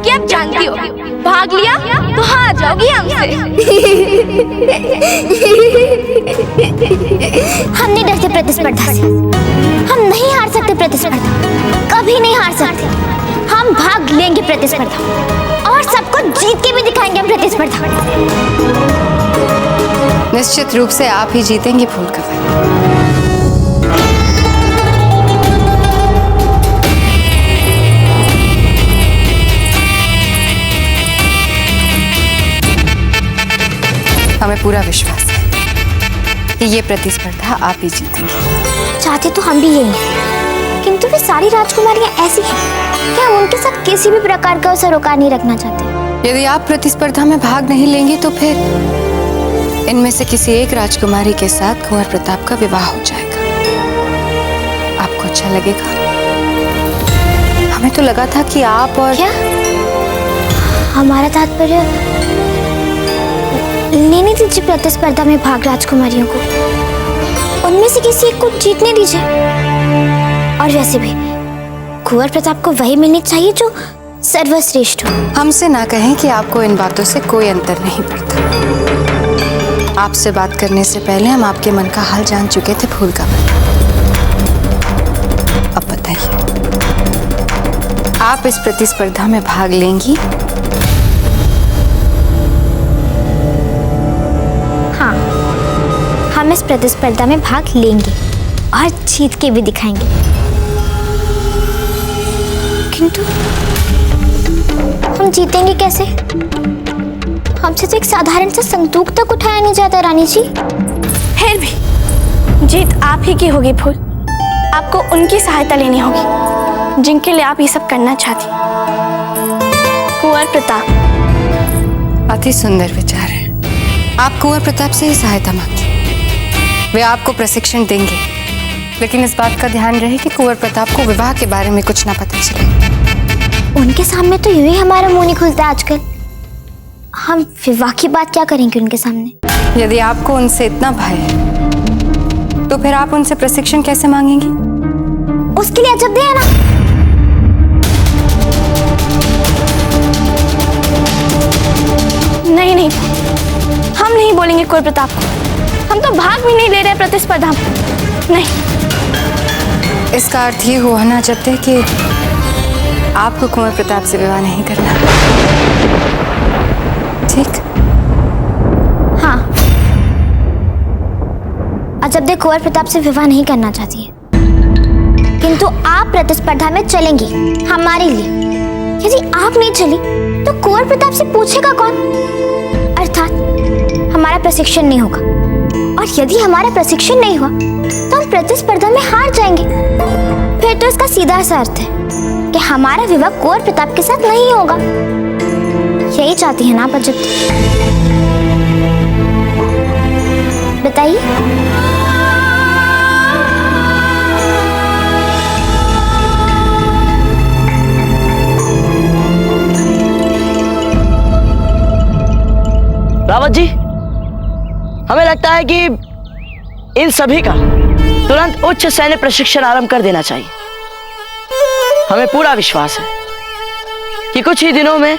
कि आप जानती हो, भाग लिया तो हार जाओगी हमसे। हम नहीं डरते प्रतिस्पर्धा से, हम नहीं हार सकते प्रतिस्पर्धा, कभी नहीं हार सकते। हम भाग लेंगे प्रतिस्पर्धा और सबको जीत के भी दिखाएंगे हम प्रतिस्पर्धा। निश्चित रूप से आप ही जीतेंगी फूलकमल। हमें पूरा विश्वास है कि ये प्रतिस्पर्धा आप ही जीतेंगी। चाहते तो हम भी यही हैं, किंतु वे सारी राजकुमारियां ऐसी हैं कि हम उनके साथ किसी भी प्रकार का सरोकार नहीं रखना चाहते। यदि आप प्रतिस्पर्धा में भाग नहीं लेंगी तो फिर इनमें से किसी एक राजकुमारी के साथ कुंवर प्रताप का विवाह हो जाएगा। आपको अच्छा लगेगा? हमें तो लगा था कि आप और क्या? हमारा तात्पर्य लेने दीजिए प्रतिस्पर्धा में भाग राजकुमारियों को, उनमें से किसी एक को जीतने दीजिए। और वैसे भी कुंवर प्रताप को वही मिलनी चाहिए जो सर्वश्रेष्ठ हो। हमसे ना कहें कि आपको इन बातों से कोई अंतर नहीं पड़ता। आपसे बात करने से पहले हम आपके मन का हाल जान चुके थे फूलकमल। अब बताइए, आप इस प्रतिस्पर्धा में भाग लेंगी? हाँ, हम इस प्रतिस्पर्धा में भाग लेंगे और जीत के भी दिखाएंगे। किंतु हम जीतेंगे कैसे? हमसे तो एक साधारण सा संदूक तक उठाया नहीं जाता रानी जी। फिर भी जीत आप ही की होगी फूल। आपको उनकी सहायता लेनी होगी जिनके लिए आप ये सब करना चाहती। कुंवर प्रताप। अति सुंदर विचार है। आप कुंवर प्रताप से ही सहायता मांगिए, वे आपको प्रशिक्षण देंगे। लेकिन इस बात का ध्यान रहे कि कुंवर प्रताप को विवाह के बारे में कुछ ना पता चले। उनके सामने तो यूं ही हमारा मुंह नहीं खुलता आजकल। हम विवाह की बात क्या करेंगे उनके सामने? यदि आपको उनसे इतना भय है तो फिर आप उनसे प्रशिक्षण कैसे मांगेंगी? उसके लिए अजब दे ना। नहीं नहीं, हम नहीं बोलेंगे कुंवर प्रताप को। हम तो भाग भी नहीं ले रहे प्रतिस्पर्धा में। नहीं। इसका अर्थ ये हुआ ना जब तक कि आपको कुंवर प्रताप से विवाह नहीं करना, ठीक? हाँ, अजब कुंवर प्रताप से विवाह नहीं करना चाहती है, किंतु आप प्रतिस्पर्धा में चलेंगी हमारे लिए। यदि आप नहीं चली तो कुंवर प्रताप से पूछेगा कौन? अर्थात हमारा प्रशिक्षण नहीं होगा, और यदि हमारा प्रशिक्षण नहीं हुआ तो हम प्रतिस्पर्धा में हार जाएंगे। फिर तो इसका सीधा सा अर्थ है कि हमारा विवाह कुंवर प्रताप के साथ नहीं होगा। यही चाहती है ना आप अजब? बताइए। रावत जी, हमें लगता है कि इन सभी का तुरंत उच्च सैन्य प्रशिक्षण आरंभ कर देना चाहिए। हमें पूरा विश्वास है कि कुछ ही दिनों में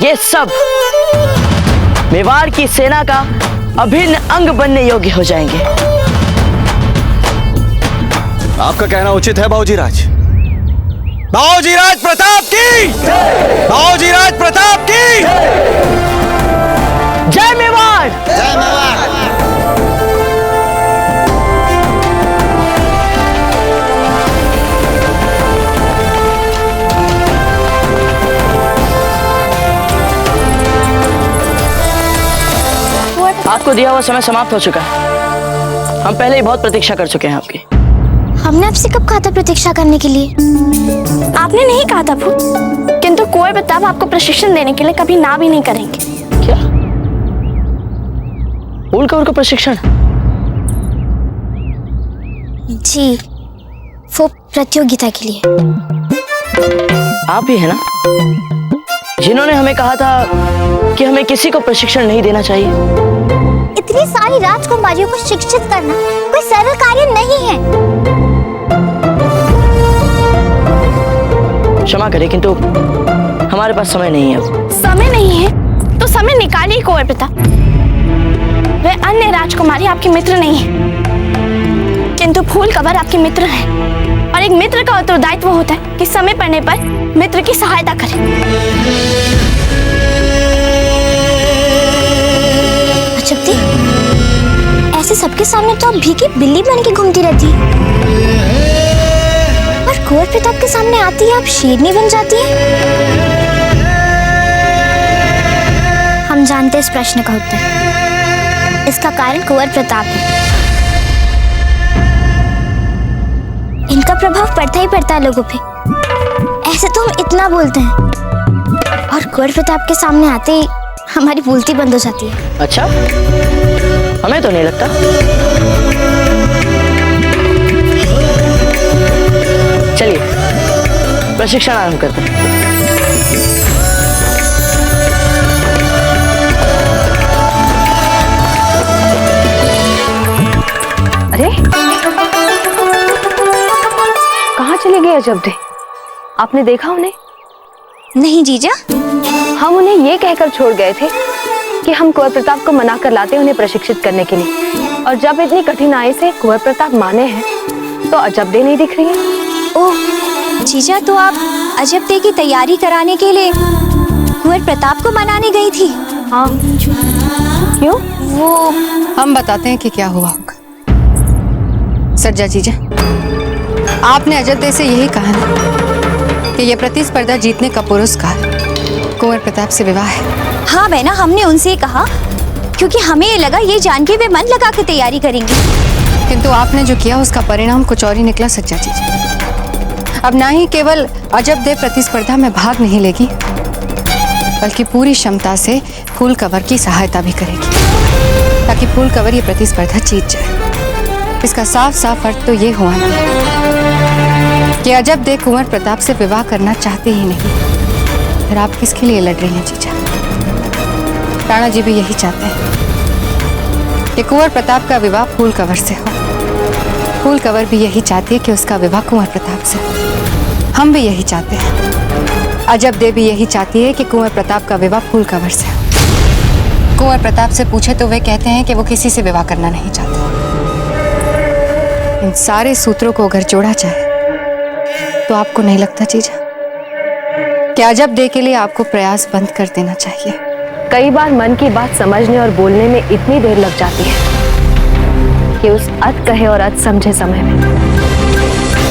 ये सब मेवाड़ की सेना का अभिन्न अंग बनने योग्य हो जाएंगे। आपका कहना उचित है बाबूजीराज। बाबूजीराज प्रताप की! बाबूजीराज प्रताप की! जय मेवाड़! जय मेवाड़! आपको दिया हुआ समय समाप्त हो चुका है। हम पहले ही बहुत प्रतीक्षा कर चुके हैं आपकी। हमने आपसे कब कहा था प्रतीक्षा करने के लिए? आपने नहीं कहा था फूल, किंतु कुंवर प्रताप आपको प्रशिक्षण देने के लिए कभी ना भी नहीं करेंगे। क्या? फूलकमल को प्रशिक्षण? जी, वो प्रतियोगिता के लिए। आप ही है ना जिन्होंने हमें कहा था कि हमें किसी को प्रशिक्षण नहीं देना चाहिए? इतनी सारी राजकुमारियों को शिक्षित करना कोई सरल कार्य नहीं है। क्षमा करें, किंतु हमारे पास समय नहीं है अब। समय नहीं है तो समय निकालिए कुंवर प्रताप। वह अन्य राजकुमारी आपके मित्र नहीं है, किंतु फूल कवर आपके मित्र है, और एक मित्र का उत्तरदायित्व होता है कि समय पड़ने पर मित्र की सहायता करे। अजब दी, ऐसे सबके सामने तो आप भीगी बिल्ली बन के घूमती रहती है, और कुंवर प्रताप के सामने आती है आप शेरनी बन जाती है। हम जानते हैं इस प्रश्न का उत्तर। इसका कारण कुंवर प्रताप है। इनका प्रभाव पड़ता ही पड़ता है लोगों पे। ऐसे तो हम इतना बोलते हैं, और कुंवर प्रताप के सामने आते ही हमारी बोलती बंद हो जाती है। अच्छा, हमें तो नहीं लगता। चलिए प्रशिक्षण आरंभ करते हैं। अरे कहाँ चले गए अजब दे? आपने देखा उन्हें? नहीं जीजा। हम उन्हें ये कहकर छोड़ गए थे कि हम कुंवर प्रताप को मना कर लाते उन्हें प्रशिक्षित करने के लिए, और जब इतनी कठिनाई से कुंवर प्रताप माने हैं तो अजब दे नहीं दिख रही है। ओह जीजा, तो आप अजब दे की तैयारी कराने के लिए कुंवर प्रताप को मनाने गई थी? हाँ, क्यों? वो हम बताते हैं कि क्या हुआ होगा। सज्जा जीजा, आपने अजब दे से यही कहा ना कि यह प्रतिस्पर्धा जीतने का पुरस्कार कुंवर प्रताप से विवाह है। हाँ बहना, हमने उनसे कहा क्योंकि हमें ये लगा ये जान के वे मन लगा के तैयारी करेंगी। किंतु आपने जो किया उसका परिणाम कुछ और ही निकला सज्जा जीजा। अब ना ही केवल अजब दे प्रतिस्पर्धा में भाग नहीं लेगी, बल्कि पूरी क्षमता से फूल कवर की सहायता भी करेगी, ताकि फूल कवर ये प्रतिस्पर्धा जीत जाए। इसका साफ साफ अर्थ तो ये हुआ ना कि अजब दे कुंवर प्रताप से विवाह करना चाहते ही नहीं। फिर आप किसके लिए लड़ रही हैं जीजा? राणा जी भी यही चाहते हैं कि कुंवर प्रताप का विवाह फूल कवर से हो। फूल कवर भी यही चाहती है कि उसका विवाह कुंवर प्रताप से हो। हम भी यही चाहते हैं। अजब दे भी यही चाहती है कि कुंवर प्रताप का विवाह फूल कवर से हो। कुंवर प्रताप से पूछे तो वे कहते हैं कि वो किसी से विवाह करना नहीं चाहते। इन सारे सूत्रों को अगर जोड़ा जाए तो आपको नहीं लगता जीजा कि अजब दे के लिए आपको प्रयास बंद कर देना चाहिए? कई बार मन की बात समझने और बोलने में इतनी देर लग जाती है कि उस अत कहे और अत समझे समय में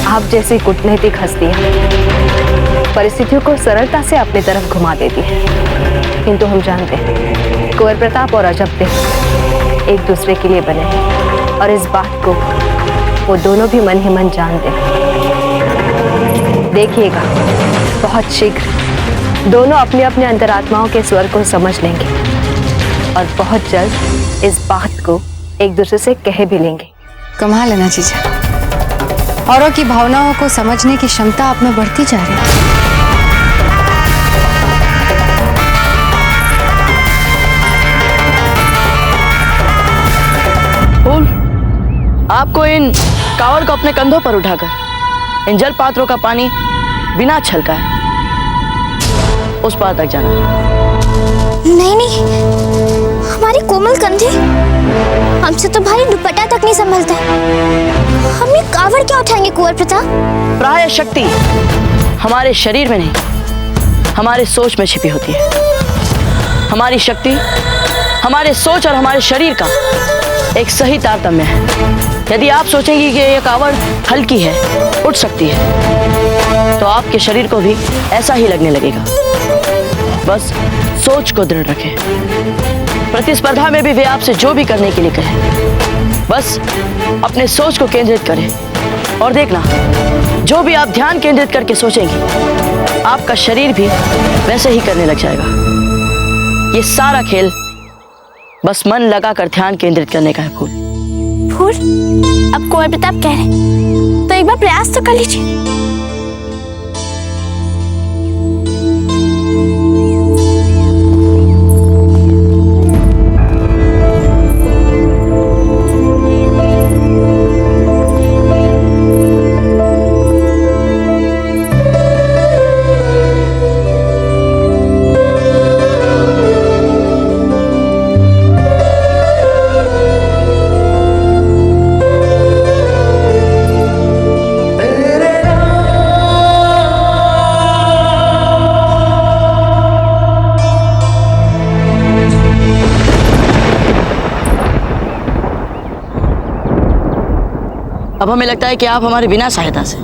आप जैसी कूटनीतिक हस्तियां परिस्थितियों को सरलता से अपनी तरफ घुमा देती हैं। किंतु हम जानते हैं कुंवर प्रताप और अजब दे एक दूसरे के लिए बने हैं, और इस बात को वो दोनों भी मन ही मन जानते हैं। देखिएगा, बहुत शीघ्र दोनों अपने अपने अंतरात्माओं के स्वर को समझ लेंगे, और बहुत जल्द इस बात को एक दूसरे से कह भी लेंगे। कमाल है ना जीजा, औरों की भावनाओं को समझने की क्षमता आप में बढ़ती जा रही है। फूल, आपको इन कावड़ को अपने कंधों पर उठाकर इन जल पात्रों का पानी बिना छलकाए उस पार तक जाना। नहीं नहीं, हमारे कोमल कंधे हमसे तो भारी दुपट्टा तक नहीं संभलता। हम ये कावड़ क्या उठाएंगे कुंवर प्रताप? प्राय शक्ति हमारे शरीर में नहीं, हमारे सोच में छिपी होती है। हमारी शक्ति हमारे सोच और हमारे शरीर का एक सही तारतम्य है। यदि आप सोचेंगे कि यह कावड़ हल्की है, उठ सकती है, तो आपके शरीर को भी ऐसा ही लगने लगेगा। बस सोच को दृढ़ रखें। प्रतिस्पर्धा में भी वे आपसे जो भी करने के लिए कहें, बस अपने सोच को केंद्रित करें, और देखना, जो भी आप ध्यान केंद्रित करके सोचेंगे, आपका शरीर भी वैसे ही करने लग जाएगा। ये सारा खेल बस मन लगाकर ध्यान केंद्रित करने का है। फूल, फूल, अब कुंवर प्रताप कह रहे तो एक बार प्रयास तो कर लीजिए। अब हमें लगता है कि आप हमारे बिना सहायता से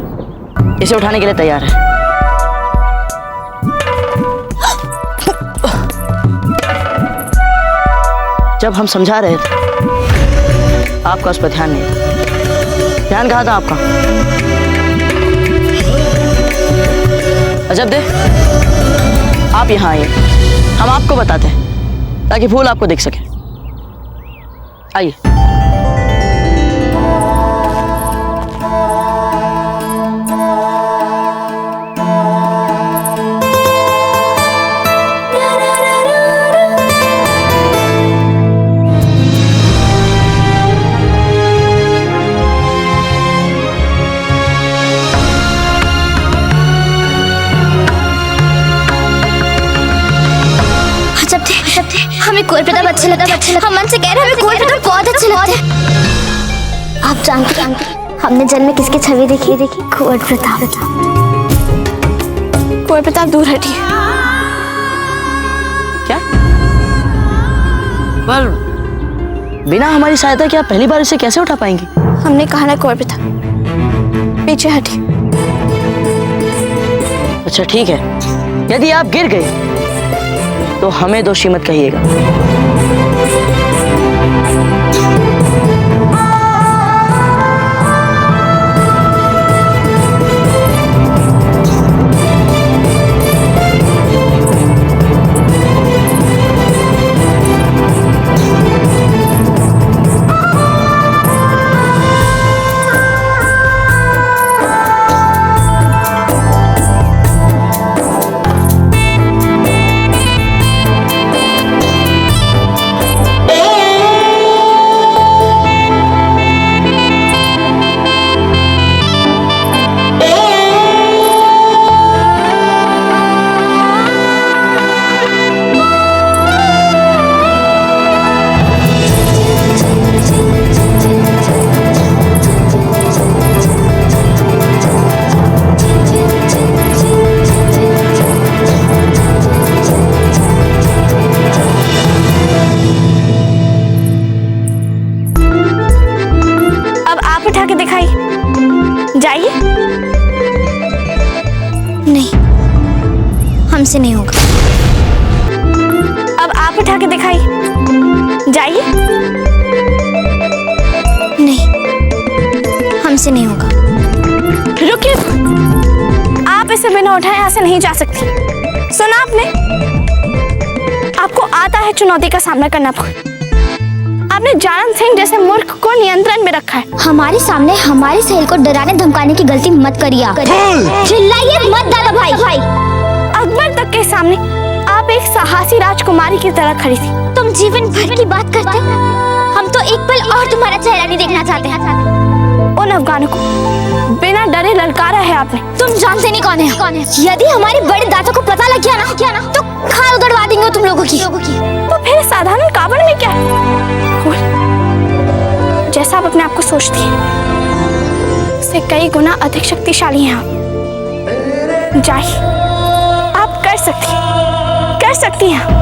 इसे उठाने के लिए तैयार हैं। जब हम समझा रहे थे आपका उस पर ध्यान नहीं था। ध्यान कहाँ था आपका? अजब दे, आप यहाँ आइए, हम आपको बताते हैं ताकि फूल आपको दिख सके। आइए। हमें कुंवर प्रताप अच्छे लगता है। हम मन से कह रहे हैं हमें कुंवर प्रताप बहुत अच्छे लगते हैं। आप जानते हमने जन्म में किसकी छवि देखी? कुंवर प्रताप। कुंवर प्रताप दूर हटिए। क्या? पर बिना हमारी सहायता के आप पहली बार इसे कैसे उठा पाएंगी? हमने कहा ना कुंवर प्रताप, पीछे हटिए। अच्छा ठीक है, यदि आप गिर गए तो हमें दोषी मत कहिएगा। जाइए। नहीं, हमसे नहीं होगा। अब आप उठा के दिखाइए। जाइए। नहीं, हमसे नहीं होगा। रुकिए, आप इसे बिना उठाए यहाँ से नहीं जा सकती। सुना आपने? आपको आता है चुनौती का सामना करना। आपने जानन सिंह जैसे मूर्ख को नियंत्रण में रखा है। हमारे सामने हमारी सहेली को डराने धमकाने की गलती मत करिए। चिल्लाइए मत दादा भाई। अकबर तक के सामने आप एक साहसी राजकुमारी की तरह खड़ी थी। तुम जीवन भर की बात करते हो। हम तो एक पल और तुम्हारा चेहरा नहीं देखना चाहते हैं। उन अफगानों को बिना डरे ललकारा है आपने। तुम जानते नहीं कौन है। यदि हमारे बड़े दादा को पता लग गया ना तो खाल उड़वा देंगे तुम लोगों की। तो फिर साधारण कावड़ में क्या है? जैसा आप अपने आप को सोचती हैं, उससे कई गुना अधिक शक्तिशाली हैं आप। जाइए, आप कर सकती हैं।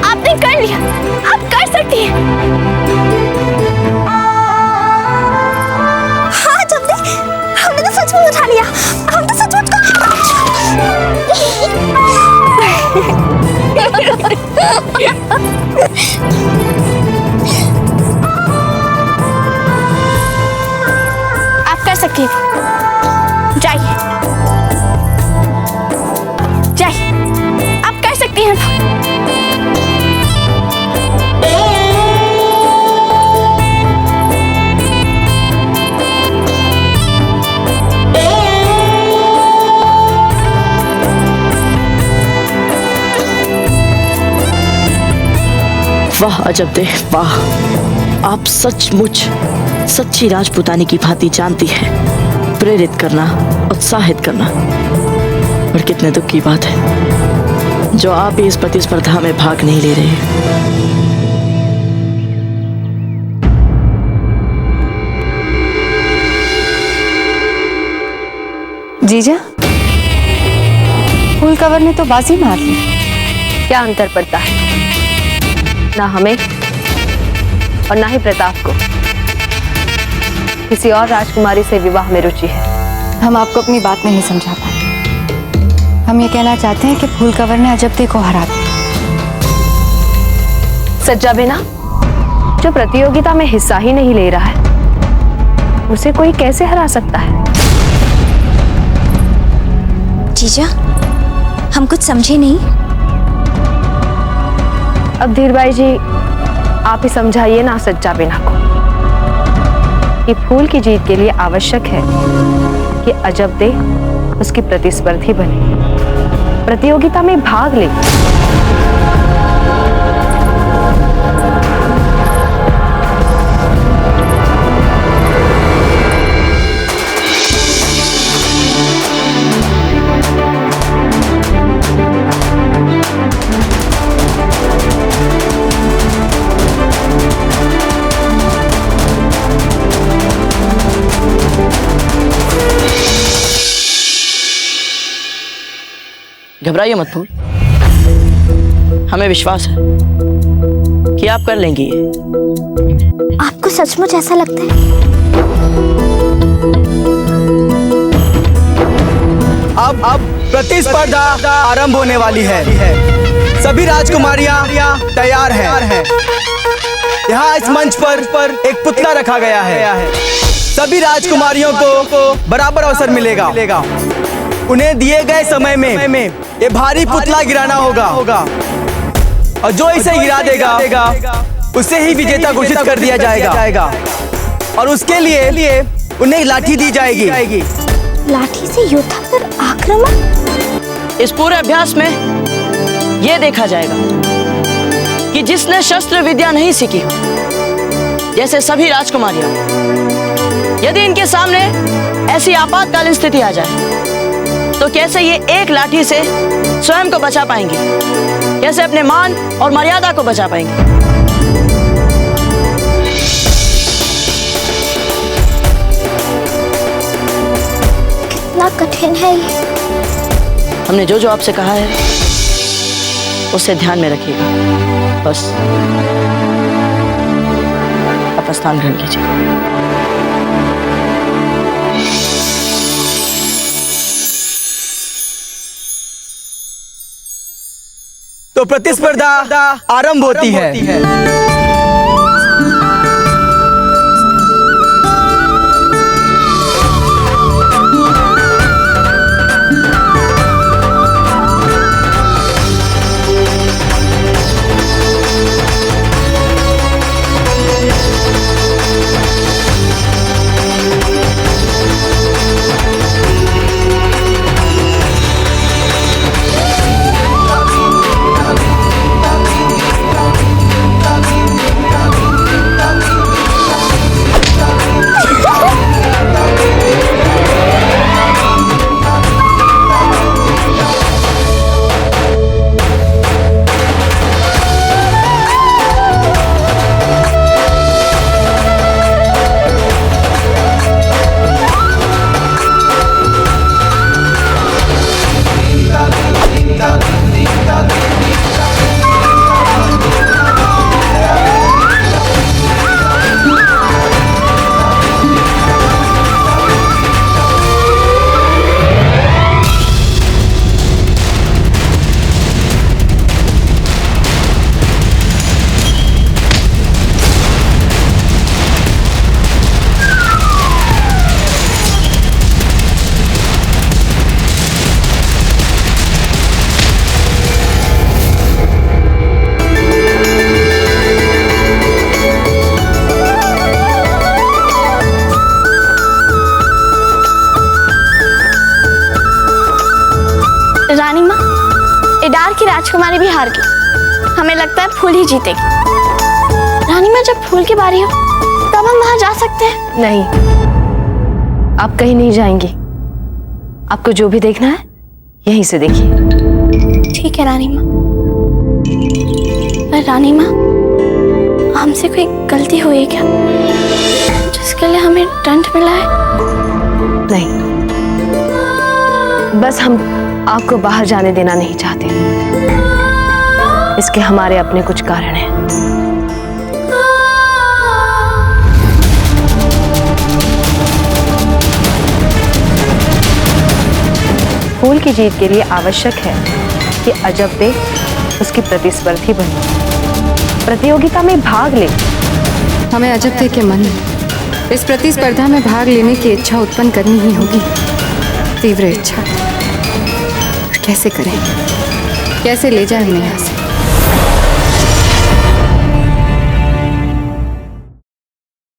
आपने कर लिया, आप कर सकती हैं। हाँ जब हमने तो सचमुच उठा लिया। हम तो सचमुच आप कर सकती हैं। जाइए, आप कर सकती हैं। वाह अजब दे, वाह। आप सचमुच सच्ची राजपुतानी की भांति जानती है प्रेरित करना, उत्साहित करना। और कितने दुख की बात है जो आप इस प्रतिस्पर्धा में भाग नहीं ले रहे हैं। जीजा, फूल कवर ने तो बाजी मार ली। क्या अंतर पड़ता है? ना हमें और ना ही प्रताप को किसी और राजकुमारी से विवाह में रुचि है। हम आपको अपनी बात नहीं समझा पाए। हम ये कहना चाहते हैं कि फूल कवर ने अजब्दे को हरा दिया। सज्जा बिना जो प्रतियोगिता में हिस्सा ही नहीं ले रहा है, उसे कोई कैसे हरा सकता है? जीजा, हम कुछ समझे नहीं। अब धीरबाई जी, आप ही समझाइए ना सज्जा बिना को कि फूल की जीत के लिए आवश्यक है कि अजब्दे उसकी प्रतिस्पर्धी बने, प्रतियोगिता में भाग ले। घबराइए मत फूल, हमें विश्वास है कि आप कर लेंगी ये। आपको सचमुच ऐसा लगता है? अब प्रतिस्पर्धा आरंभ होने वाली है। सभी राजकुमारियां तैयार हैं। यहाँ इस मंच पर एक पुतला रखा गया है। सभी राजकुमारियों को बराबर अवसर मिलेगा। उन्हें दिए गए समय में ये भारी पुतला गिराना होगा और जो इसे गिरा देगा उसे ही विजेता घोषित कर दिया जाएगा और उसके लिए उन्हें लाठी दी जाएगी। लाठी से योद्धा पर आक्रमण? इस पूरे अभ्यास में यह देखा जाएगा कि जिसने शस्त्र विद्या नहीं सीखी, जैसे सभी राजकुमारियां, यदि इनके सामने ऐसी आपातकालीन स्थिति आ जाए तो कैसे ये एक लाठी से स्वयं को बचा पाएंगे, कैसे अपने मान और मर्यादा को बचा पाएंगे। कितना कठिन है ये। हमने जो आपसे कहा है उसे ध्यान में रखिएगा। बस आप स्थान ग्रहण कीजिए। तो प्रतिस्पर्धा आरंभ होती है। रानी माँ, इडार की राजकुमारी भी हार गई। हमें लगता है फूल ही जीतेगी। रानी माँ, रानी माँ, जब फूल की बारी हो तब हम वहां जा सकते हैं? नहीं, आप कहीं नहीं जाएंगी। आपको जो भी देखना है यहीं से देखिए। ठीक है रानी माँ। पर रानी माँ, हमसे कोई गलती हुई है क्या, जिसके लिए हमें दंड मिला है? नहीं, बस हम आपको बाहर जाने देना नहीं चाहते। इसके हमारे अपने कुछ कारण हैं। फूल की जीत के लिए आवश्यक है कि अजब दे उसकी प्रतिस्पर्धी बने, प्रतियोगिता में भाग ले। हमें अजब थे के मन में इस प्रतिस्पर्धा में भाग लेने की इच्छा उत्पन्न करनी ही होगी, तीव्र इच्छा। कैसे करें, कैसे ले जाए हमें यहाँ से?